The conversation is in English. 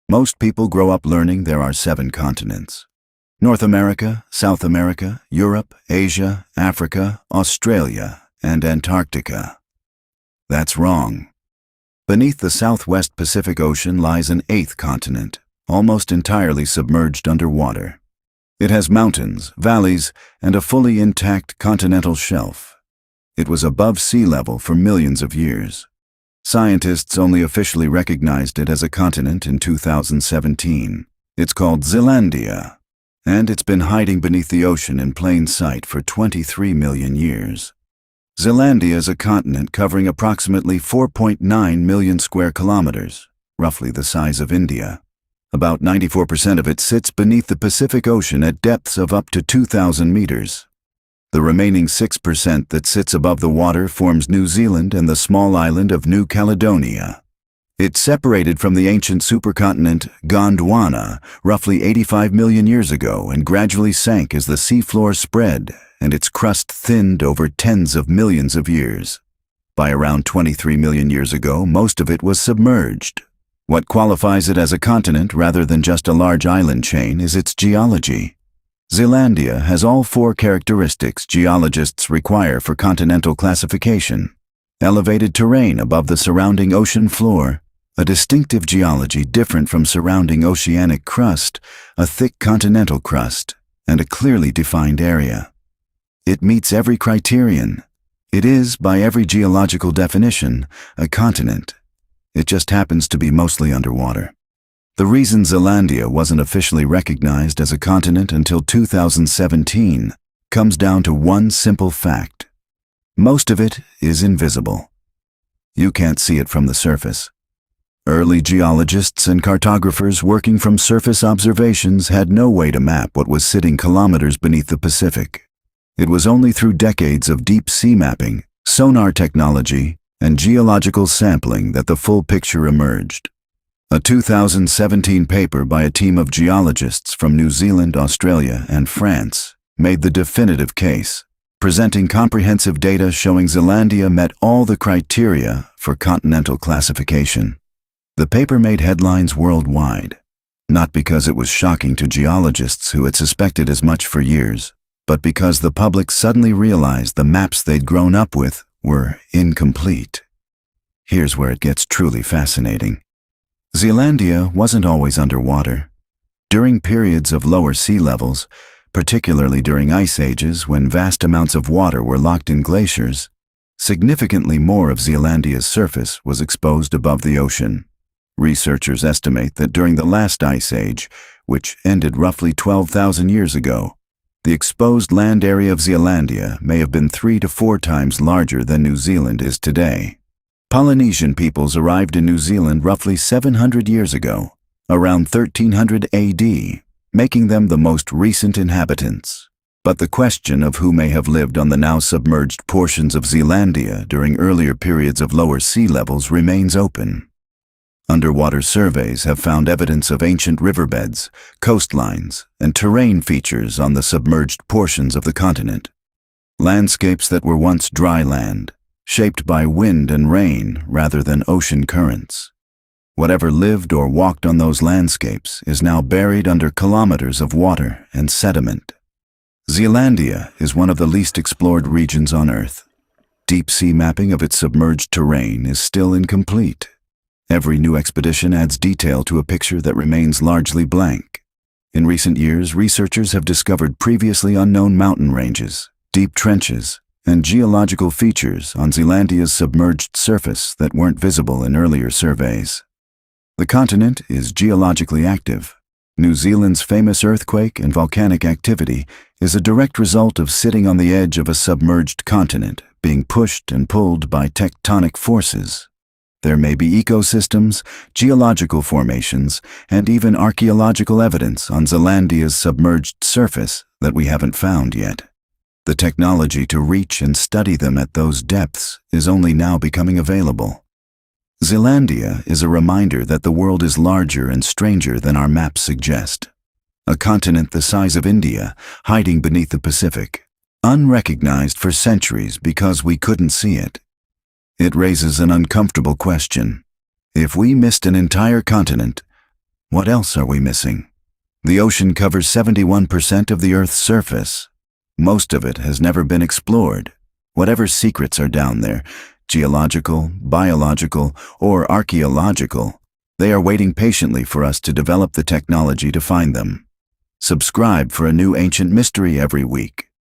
Most people grow up learning there are 7 continents: North America, South America, Europe, Asia, Africa, Australia, and Antarctica. That's wrong. Beneath the Southwest Pacific Ocean lies an 8th continent, almost entirely submerged underwater. It has mountains, valleys, and a fully intact continental shelf. It was above sea level for millions of years. Scientists only officially recognized it as a continent in 2017. It's called Zealandia, and it's been hiding beneath the ocean in plain sight for 23 million years. Zealandia is a continent covering approximately 4.9 million square kilometers, roughly the size of India. About 94% of it sits beneath the Pacific Ocean at depths of up to 2,000 meters. The remaining 6% that sits above the water forms New Zealand and the small island of New Caledonia. It separated from the ancient supercontinent Gondwana roughly 85 million years ago and gradually sank as the seafloor spread and its crust thinned over tens of millions of years. By around 23 million years ago, most of it was submerged. What qualifies it as a continent rather than just a large island chain is its geology. Zealandia has all 4 characteristics geologists require for continental classification: elevated terrain above the surrounding ocean floor, a distinctive geology different from surrounding oceanic crust, a thick continental crust, and a clearly defined area. It meets every criterion. It is, by every geological definition, a continent. It just happens to be mostly underwater. The reason Zealandia wasn't officially recognized as a continent until 2017 comes down to one simple fact. Most of it is invisible. You can't see it from the surface. Early geologists and cartographers working from surface observations had no way to map what was sitting kilometers beneath the Pacific. It was only through decades of deep sea mapping, sonar technology, and geological sampling that the full picture emerged. A 2017 paper by a team of geologists from New Zealand, Australia, and France made the definitive case, presenting comprehensive data showing Zealandia met all the criteria for continental classification. The paper made headlines worldwide, not because it was shocking to geologists who had suspected as much for years, but because the public suddenly realized the maps they'd grown up with were incomplete. Here's where it gets truly fascinating. Zealandia wasn't always underwater. During periods of lower sea levels, particularly during ice ages when vast amounts of water were locked in glaciers, significantly more of Zealandia's surface was exposed above the ocean. Researchers estimate that during the last ice age, which ended roughly 12,000 years ago, the exposed land area of Zealandia may have been 3 to 4 times larger than New Zealand is today. Polynesian peoples arrived in New Zealand roughly 700 years ago, around 1300 AD, making them the most recent inhabitants. But the question of who may have lived on the now submerged portions of Zealandia during earlier periods of lower sea levels remains open. Underwater surveys have found evidence of ancient riverbeds, coastlines, and terrain features on the submerged portions of the continent. Landscapes that were once dry land, shaped by wind and rain rather than ocean currents. Whatever lived or walked on those landscapes is now buried under kilometers of water and sediment. Zealandia is one of the least explored regions on Earth. Deep sea mapping of its submerged terrain is still incomplete. Every new expedition adds detail to a picture that remains largely blank. In recent years, researchers have discovered previously unknown mountain ranges, deep trenches, and geological features on Zealandia's submerged surface that weren't visible in earlier surveys. The continent is geologically active. New Zealand's famous earthquake and volcanic activity is a direct result of sitting on the edge of a submerged continent, being pushed and pulled by tectonic forces. There may be ecosystems, geological formations, and even archaeological evidence on Zealandia's submerged surface that we haven't found yet. The technology to reach and study them at those depths is only now becoming available. Zealandia is a reminder that the world is larger and stranger than our maps suggest. A continent the size of India, hiding beneath the Pacific, unrecognized for centuries because we couldn't see it. It raises an uncomfortable question. If we missed an entire continent, What else are we missing? The ocean covers 71% of the Earth's surface. Most of it has never been explored. Whatever secrets are down there, geological, biological, or archaeological, they are waiting patiently for us to develop the technology to find them. Subscribe for a new ancient mystery every week.